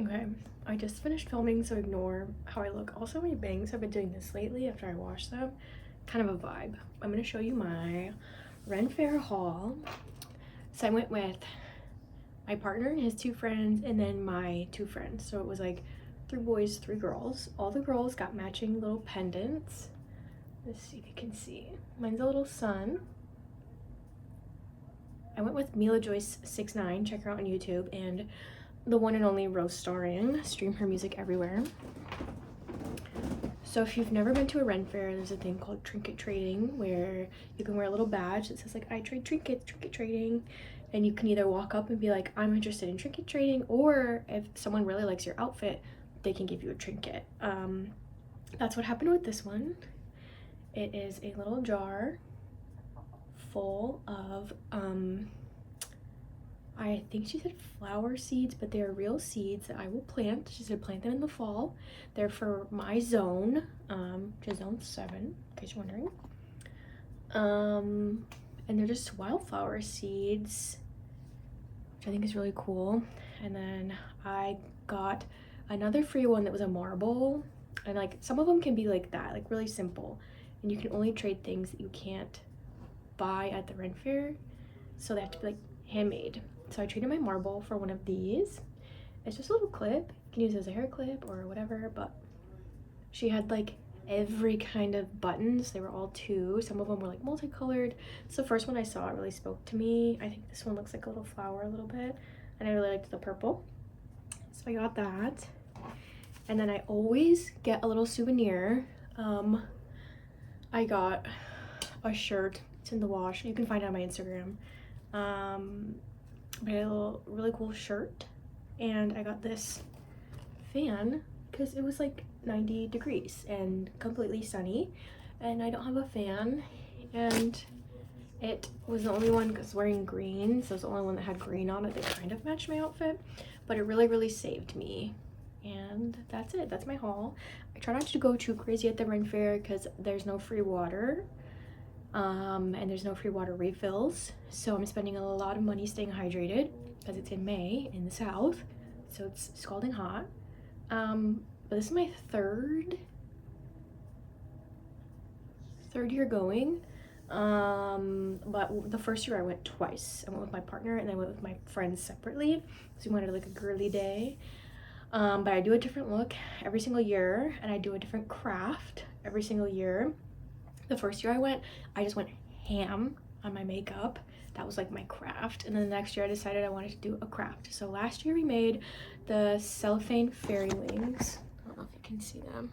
Okay, I just finished filming, so ignore how I look. Also, my bangs have been doing this lately after I wash them. Kind of a vibe. I'm gonna show you my Ren Fair haul. So I went with my partner and his two friends, and then my two friends. So it was like 3 boys, 3 girls. All the girls got matching little pendants. Let's see if you can see. Mine's a little sun. I went with Mila Joyce 69. Check her out on YouTube, and the one and only Rose Starring. Stream her music everywhere. So if you've never been to a Ren Fair, there's a thing called trinket trading where you can wear a little badge that says like, I trade trinkets, trinket trading. And you can either walk up and be like, I'm interested in trinket trading, or if someone really likes your outfit, they can give you a trinket. That's what happened with this one. It is a little jar full of I think she said flower seeds, but they are real seeds that I will plant. She said plant them in the fall. They're for my zone, which is zone 7, in case you're wondering. And they're just wildflower seeds, which I think is really cool. And then I got another free one that was a marble, and like some of them can be like that, like really simple, and you can only trade things that you can't buy at the Ren Fair, so they have to be like handmade. So I traded my marble for one of these. It's just a little clip. You can use it as a hair clip or whatever, but she had like every kind of buttons. They were all 2. Some of them were like multicolored. It's the first one I saw. It really spoke to me. I think this one looks like a little flower a little bit, and I really liked the purple. So I got that. And then I always get a little souvenir. I got a shirt. It's in the wash. You can find it on my Instagram. I got a little really cool shirt, and I got this fan because it was like 90 degrees and completely sunny, and I don't have a fan, and it was the only one because wearing green, so it was the only one that had green on it that kind of matched my outfit, but it really saved me. And that's it. That's my haul. I try not to go too crazy at the Ren Fair because there's no free water. And there's no free water refills, so I'm spending a lot of money staying hydrated because it's in May in the south, so it's scalding hot. But this is my third year going, but the first year I went twice. I went with my partner and I went with my friends separately because we wanted like a girly day. But I do a different look every single year, and I do a different craft every single year. The first year I just went ham on my makeup. That was like my craft. And then the next year I decided I wanted to do a craft. So last year we made the cellophane fairy wings. I don't know if you can see them.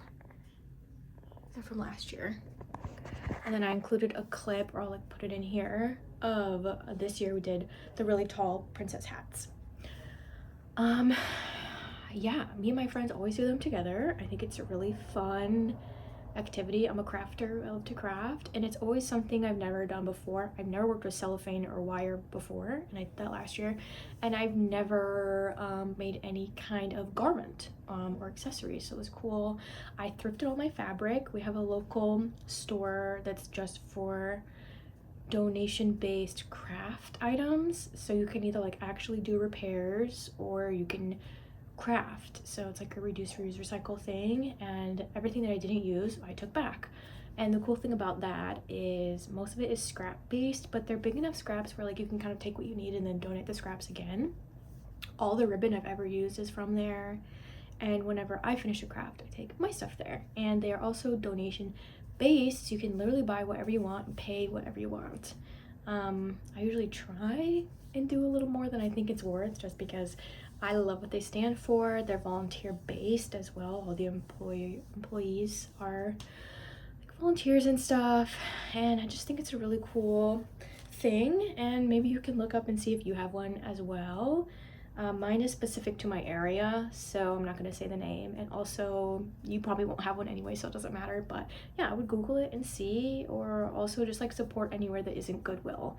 They're from last year. And then I included a clip, or I'll like put it in here, of this year we did the really tall princess hats. Yeah, me and my friends always do them together. I think it's a really fun activity. I'm a crafter. I love to craft, and it's always something I've never done before. I've never worked with cellophane or wire before, and I did that last year. And I've never made any kind of garment or accessory, so it was cool. I thrifted all my fabric. We have a local store that's just for donation-based craft items, so you can either like actually do repairs or you can craft. So it's like a reduce, reuse, recycle thing, and everything that I didn't use I took back. And the cool thing about that is most of it is scrap based, but they're big enough scraps where like you can kind of take what you need and then donate the scraps again. All the ribbon I've ever used is from there, and whenever I finish a craft I take my stuff there. And they are also donation based, so you can literally buy whatever you want and pay whatever you want. I usually try and do a little more than I think it's worth, just because I love what they stand for. They're volunteer based as well. All the employees are like volunteers and stuff, and I just think it's a really cool thing. And maybe you can look up and see if you have one as well. Mine is specific to my area, so I'm not going to say the name, and also you probably won't have one anyway, so it doesn't matter. But yeah, I would Google it and see, or also just like support anywhere that isn't Goodwill.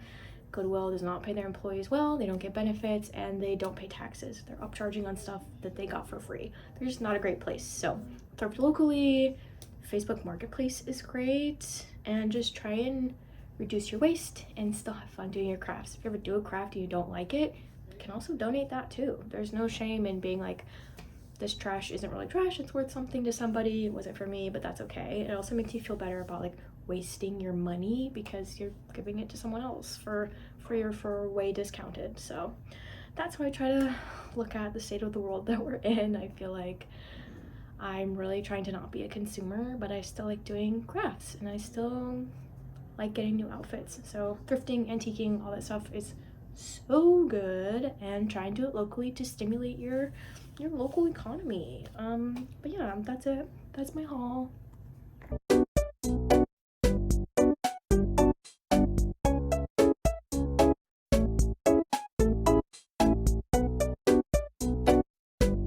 Goodwill does not pay their employees well, they don't get benefits, and they don't pay taxes. They're upcharging on stuff that they got for free. They're just not a great place. So thrift locally. Facebook Marketplace is great, and just try and reduce your waste and still have fun doing your crafts. If you ever do a craft and you don't like it, you can also donate that too. There's no shame in being like, this trash isn't really trash, it's worth something to somebody. It wasn't for me, but that's okay. It also makes you feel better about like wasting your money because you're giving it to someone else for free or for way discounted. So that's how I try to look at the state of the world that we're in. I feel like I'm really trying to not be a consumer, but I still like doing crafts and I still like getting new outfits. So thrifting, antiquing, all that stuff is so good, and try and do it locally to stimulate your local economy. But yeah, that's it. That's my haul.